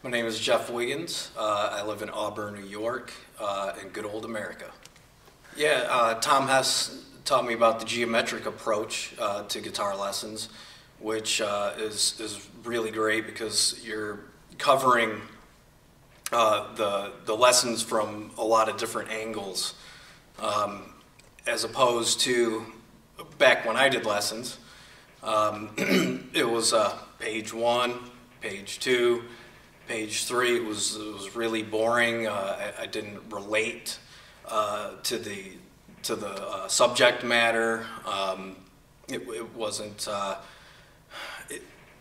My name is Jeff Wiggins. I live in Auburn, New York, in good old America. Yeah, Tom Hess taught me about the geometric approach to guitar lessons, which is really great because you're covering the lessons from a lot of different angles, as opposed to back when I did lessons. It was page 1, page 2, page 3. It was really boring. I didn't relate to the subject matter. It wasn't.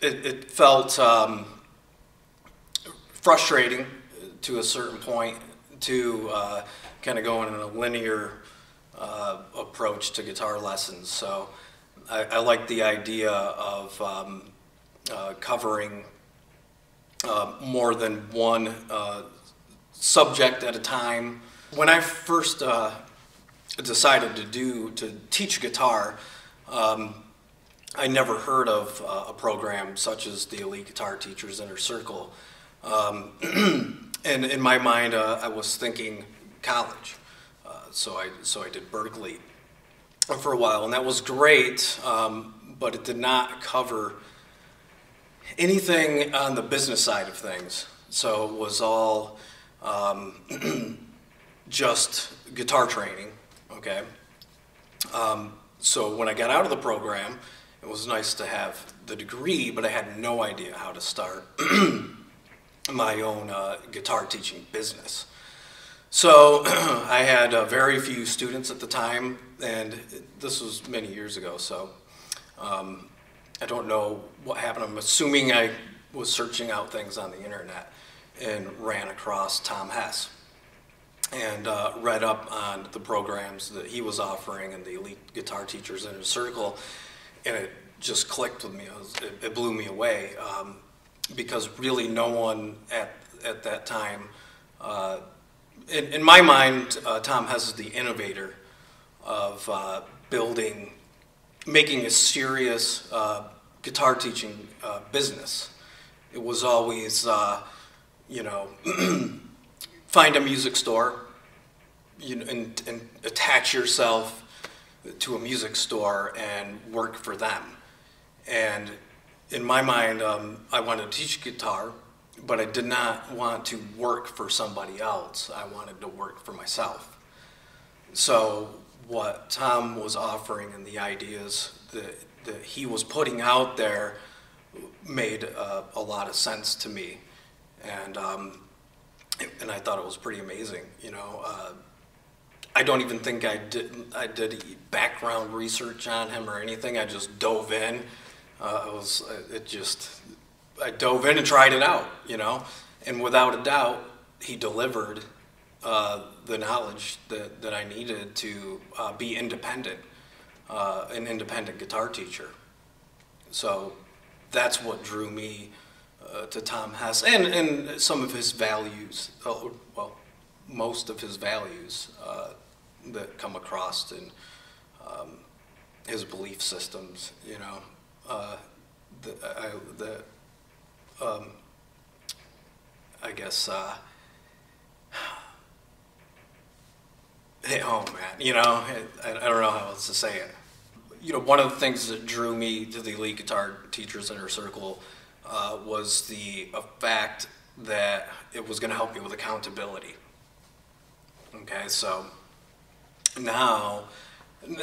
It felt frustrating to a certain point to kind of going in a linear approach to guitar lessons. So I like the idea of covering more than one subject at a time. When I first decided to teach guitar, I never heard of a program such as the Elite Guitar Teachers Inner Circle. And in my mind, I was thinking college. So I did Berkeley for a while, and that was great, but it did not cover anything on the business side of things. So it was all just guitar training, okay? So when I got out of the program, it was nice to have the degree, but I had no idea how to start my own guitar teaching business. So I had very few students at the time, and this was many years ago, so I don't know what happened. I'm assuming I was searching out things on the internet and ran across Tom Hess and read up on the programs that he was offering in the Elite Guitar Teachers Inner Circle, and it just clicked with me. It blew me away because really no one at that time, in my mind, Tom Hess is the innovator of making a serious guitar teaching business. It was always, you know, find a music store, and attach yourself to a music store and work for them. And in my mind, I wanted to teach guitar, but I did not want to work for somebody else. I wanted to work for myself. So what Tom was offering and the ideas that he was putting out there made a lot of sense to me, and I thought it was pretty amazing. You know, I don't even think I did background research on him or anything. I just dove in. I dove in and tried it out, you know, and without a doubt, he delivered the knowledge that I needed to be independent, an independent guitar teacher. So that's what drew me to Tom Hess and some of his values, well, most of his values that come across in his belief systems, you know. I guess, hit home, man, you know, I don't know how else to say it. You know, one of the things that drew me to the Elite Guitar Teachers Inner Circle was the fact that it was going to help you with accountability. Okay, so now,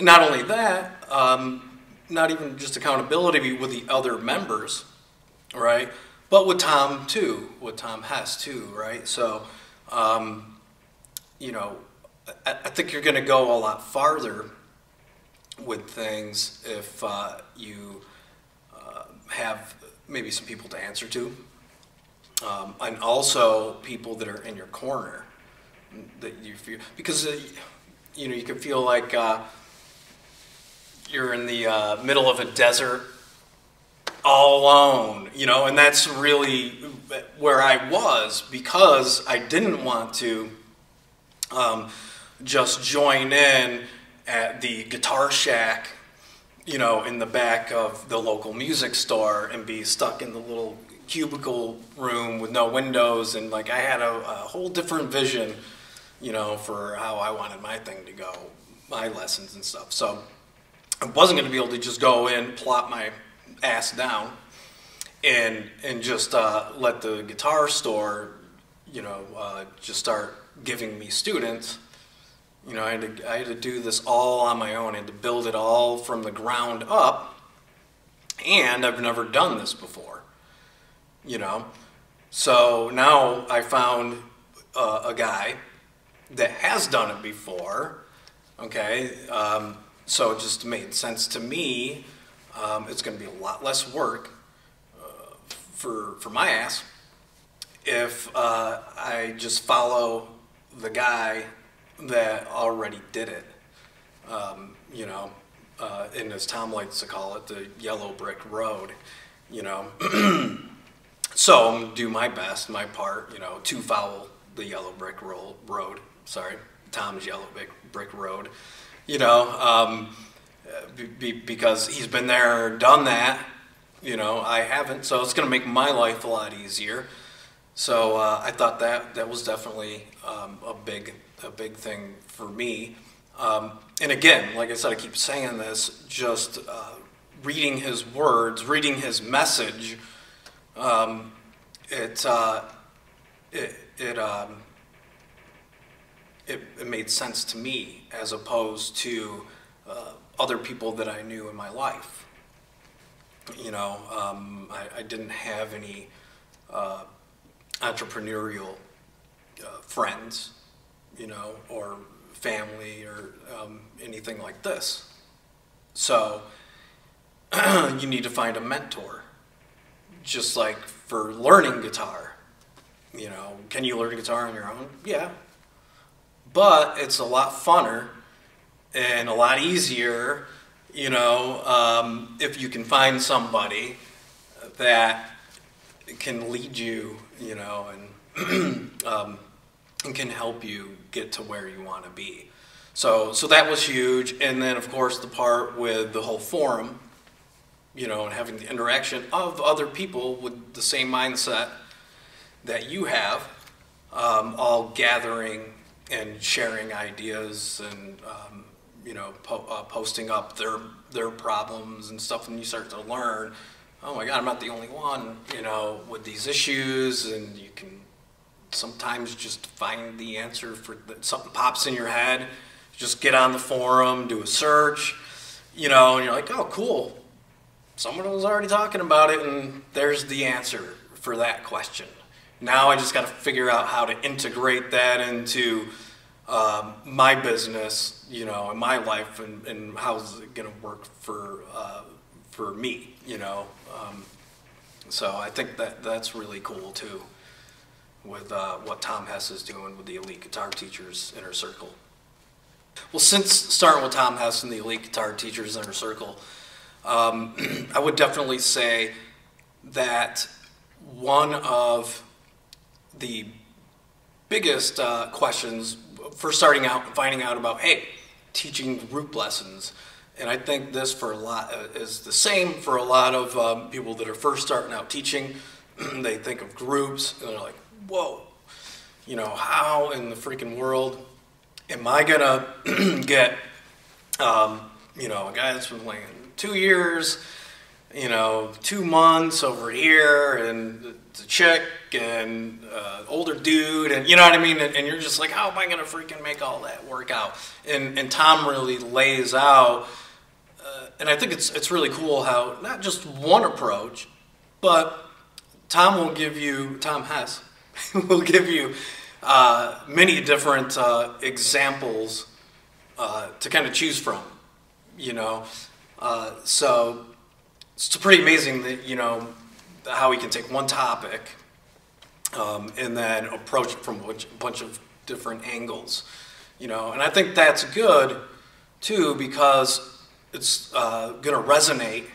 not only that, not even just accountability with the other members, right? But with Tom too, with Tom Hess too, right? So, you know, I think you're going to go a lot farther with things if you have maybe some people to answer to, and also people that are in your corner that you feel, because you know, you can feel like you're in the middle of a desert all alone, you know, and that's really where I was, because I didn't want to just join in at the Guitar Shack, you know, in the back of the local music store and be stuck in the little cubicle room with no windows, and like I had a whole different vision, you know, for how I wanted my thing to go, my lessons and stuff. So I wasn't going to be able to just go in, plop my ass down, and just let the guitar store, you know, just start giving me students. You know, I had to do this all on my own. I had to build it all from the ground up, and I've never done this before, you know. So now I found a guy that has done it before, okay. So it just made sense to me. It's going to be a lot less work for my ass if I just follow the guy that already did it, you know, and as Tom likes to call it, the yellow brick road, you know. So I'm going to do my best, my part, you know, to follow the yellow brick road, sorry, Tom's yellow brick road, you know, because he's been there, done that, you know, I haven't, so it's going to make my life a lot easier. So I thought that was definitely a big thing for me. And again, like I said, I keep saying this, just reading his words, reading his message, it made sense to me as opposed to other people that I knew in my life. You know, I didn't have any entrepreneurial friends, you know, or family or anything like this. So you need to find a mentor. Just like for learning guitar, you know, can you learn guitar on your own? Yeah. But it's a lot funner and a lot easier, you know, if you can find somebody that can lead you, you know, and can help you get to where you want to be. So that was huge. And then, of course, the part with the whole forum, you know, and having the interaction of other people with the same mindset that you have, all gathering and sharing ideas and, you know, posting up their problems and stuff, and you start to learn, oh my God, I'm not the only one, you know, with these issues, and you can sometimes just find the answer for something pops in your head, just get on the forum, do a search, you know, and you're like, oh, cool. Someone was already talking about it, and there's the answer for that question. Now I just got to figure out how to integrate that into my business, you know, and my life, and how's it going to work for me, you know. So I think that's really cool too, with what Tom Hess is doing with the Elite Guitar Teachers Inner Circle. Well, since starting with Tom Hess and the Elite Guitar Teachers Inner Circle, I would definitely say that one of the biggest questions for starting out and finding out about, hey, teaching group lessons, and I think this for a lot is the same for a lot of people that are first starting out teaching. They think of groups and they're like, whoa, you know, how in the freaking world am I gonna get, you know, a guy that's been playing 2 years, you know, 2 months over here, and the chick, and older dude, and you know what I mean? And you're just like, how am I going to freaking make all that work out? And Tom really lays out, and I think it's really cool how not just one approach, but Tom Hess will give you many different examples to kind of choose from, you know. So it's pretty amazing that, you know, how he can take one topic and then approach it from a bunch of different angles, you know. And I think that's good too, because it's going to resonate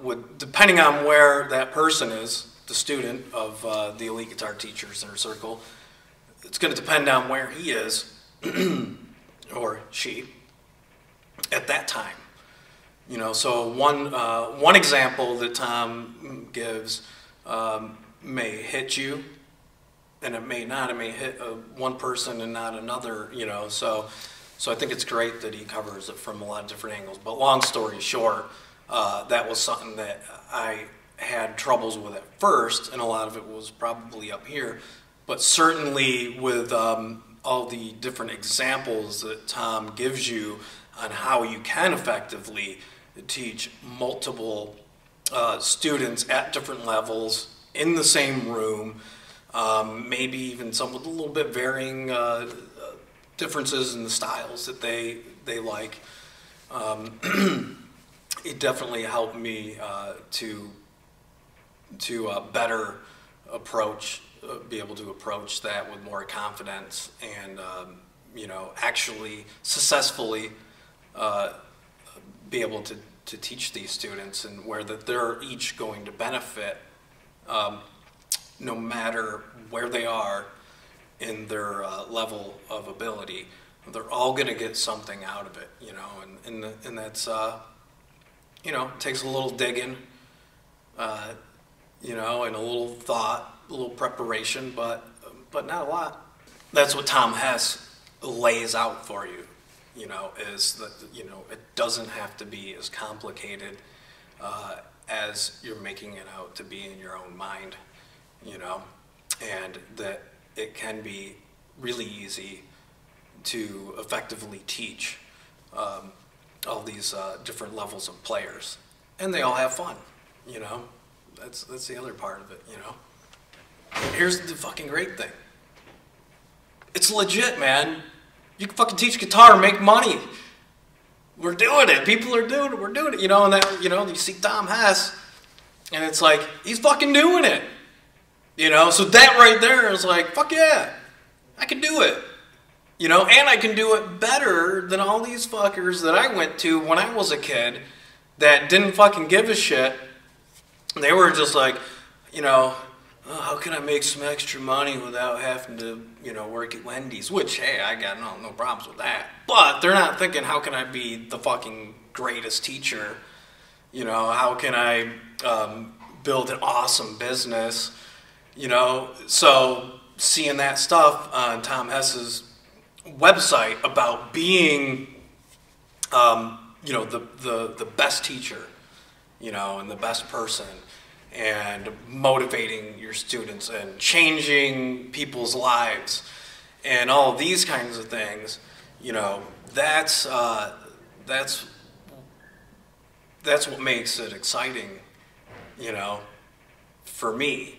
with, depending on where that person is, the student of the Elite Guitar Teachers Inner Circle. It's going to depend on where he is or she at that time. You know, so one example that Tom gives may hit you, and it may not. It may hit one person and not another, you know. So I think it's great that he covers it from a lot of different angles. But long story short, that was something that I had troubles with at first, and a lot of it was probably up here. But certainly with all the different examples that Tom gives you on how you can effectively teach multiple students at different levels in the same room, maybe even some with a little bit varying differences in the styles that they like. It definitely helped me to better approach, be able to approach that with more confidence, and you know, actually successfully be able to teach these students, and where that they're each going to benefit, no matter where they are in their level of ability. They're all going to get something out of it, you know, and that's, you know, it takes a little digging, you know, and a little thought, a little preparation, but not a lot. That's what Tom Hess lays out for you, you know, is that, you know, it doesn't have to be as complicated as you're making it out to be in your own mind, you know, and that it can be really easy to effectively teach all these different levels of players, and they all have fun, you know. That's the other part of it, you know. And here's the fucking great thing. It's legit, man. You can fucking teach guitar and make money. We're doing it. People are doing it. We're doing it, you know. And that, you know, you see Tom Hess, and it's like he's fucking doing it, you know. So that right there is like, fuck yeah, I can do it. You know, and I can do it better than all these fuckers that I went to when I was a kid that didn't fucking give a shit. They were just like, you know, oh, how can I make some extra money without having to, you know, work at Wendy's? Which, hey, I got no problems with that. But they're not thinking, how can I be the fucking greatest teacher? You know, how can I build an awesome business? You know, so seeing that stuff on Tom Hess's website about being, you know, the best teacher, you know, and the best person, and motivating your students and changing people's lives and all these kinds of things, you know, that's what makes it exciting, you know, for me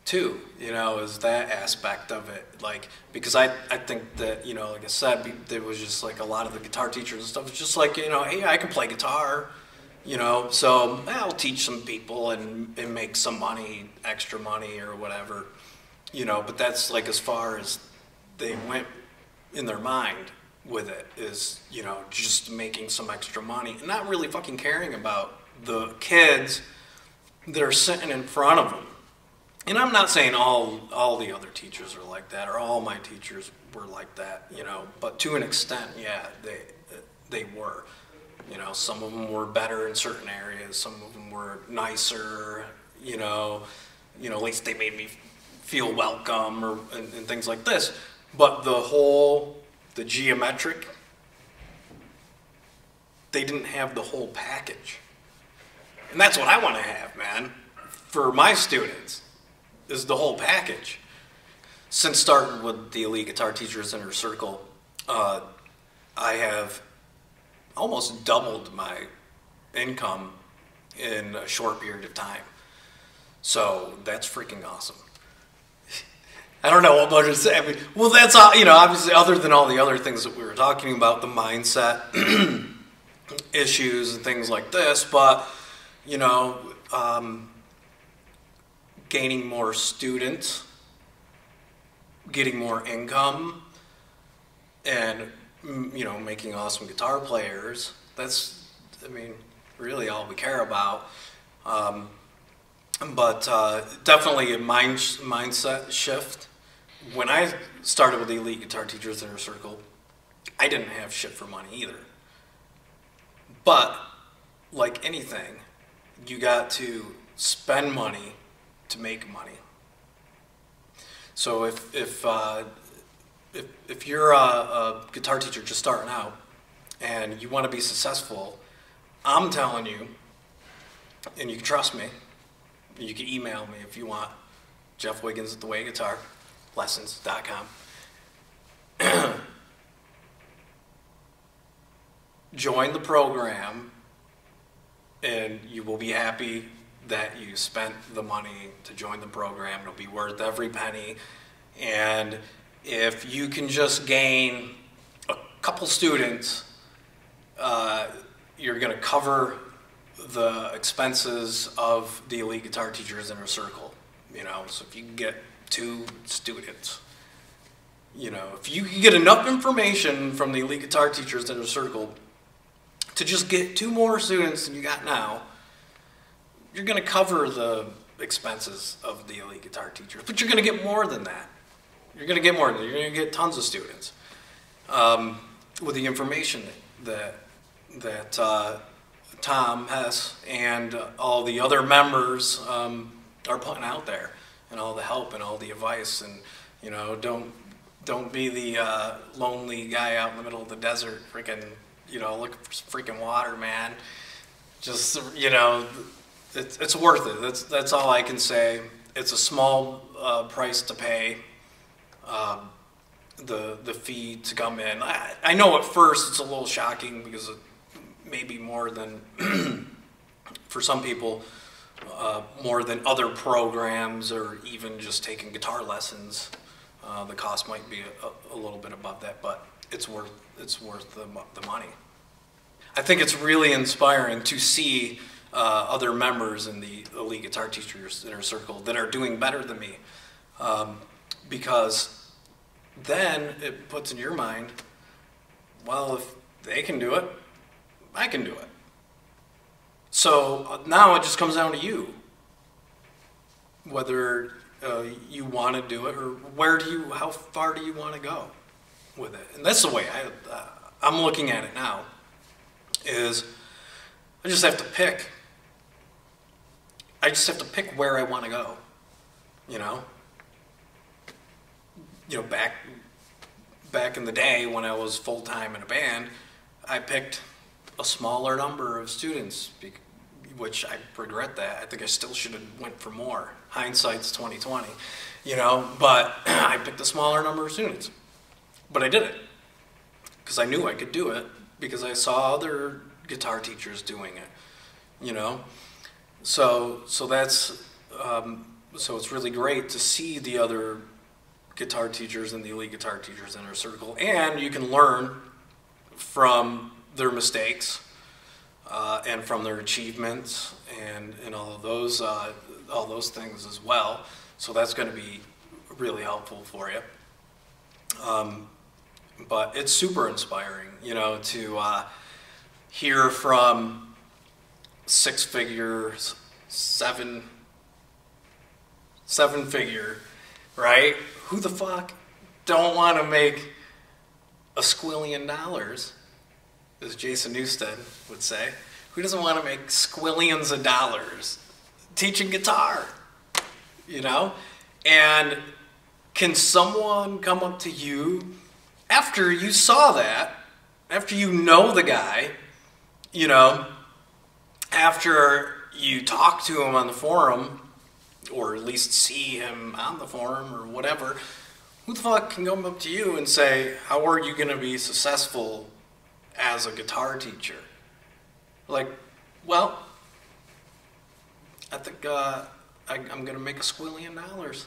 too, you know, is that aspect of it. Like, because I think that, you know, like I said, there was just like a lot of the guitar teachers and stuff, it's just like, you know, hey, I can play guitar, you know, so I'll teach some people and make some money, extra money or whatever, you know. But that's like as far as they went in their mind with it, is, you know, just making some extra money and not really fucking caring about the kids that are sitting in front of them. And I'm not saying all the other teachers are like that, or all my teachers were like that, you know, but to an extent, yeah, they were. You know, some of them were better in certain areas, some of them were nicer, you know, at least they made me feel welcome, or and things like this. But the geometric, they didn't have the whole package. And that's what I want to have, man, for my students, is the whole package. Since starting with the Elite Guitar Teachers Inner Circle, I have almost doubled my income in a short period of time. So that's freaking awesome. I don't know what more to say. I mean, well, that's, you know, obviously, other than all the other things that we were talking about, the mindset issues and things like this, but, you know, gaining more students, getting more income, and, you know, making awesome guitar players. That's, I mean, really all we care about. But definitely a mindset shift. When I started with the Elite Guitar Teachers Inner Circle, I didn't have shit for money either. But like anything, you got to spend money to make money. So if you're a guitar teacher just starting out and you want to be successful, I'm telling you, and you can trust me, you can email me if you want, Jeff Wiggins at thewayguitarlessons.com. Join the program, and you will be happy that you spent the money to join the program. It'll be worth every penny. And if you can just gain a couple students, you're going to cover the expenses of the Elite Guitar Teachers Inner Circle. You know, so if you can get 2 students, you know, if you can get enough information from the Elite Guitar Teachers Inner Circle to just get 2 more students than you got now, you're going to cover the expenses of the Elite Guitar Teachers. But you're going to get more than that. You're going to get more than that. You're going to get tons of students with the information that Tom Hess and all the other members are putting out there, and all the help and all the advice. And, you know, don't be the lonely guy out in the middle of the desert freaking, you know, looking for some freaking water, man. Just, you know, it's worth it. That's all I can say. It's a small price to pay, the fee to come in. I know at first it's a little shocking because it may be more than, for some people, more than other programs or even just taking guitar lessons. The cost might be a little bit above that, but it's worth the money. I think it's really inspiring to see other members in the Elite Guitar Teachers Inner Circle that are doing better than me, because then it puts in your mind, well, if they can do it, I can do it. So now it just comes down to you, whether you want to do it, or how far do you want to go with it. And that's the way I'm looking at it now, is I just have to pick. I just have to pick where I want to go, you know. You know, back in the day when I was full-time in a band, I picked a smaller number of students, which I regret that. I think I still should have went for more. Hindsight's 20/20, you know, but I picked a smaller number of students. But I did it because I knew I could do it, because I saw other guitar teachers doing it, you know. So that's so it's really great to see the other guitar teachers in the Elite Guitar Teachers Inner Circle, and you can learn from their mistakes and from their achievements and all those things as well. So that's going to be really helpful for you. But it's super inspiring, you know, to hear from six-figure, seven-figure, right? Who the fuck don't want to make a squillion dollars, as Jason Newsted would say? Who doesn't want to make squillions of dollars teaching guitar, you know? And can someone come up to you after you saw that, after you know the guy, you know, after you talk to him on the forum, or at least see him on the forum or whatever, who the fuck can come up to you and say, how are you going to be successful as a guitar teacher? Like, well, I think I'm going to make a squillion dollars.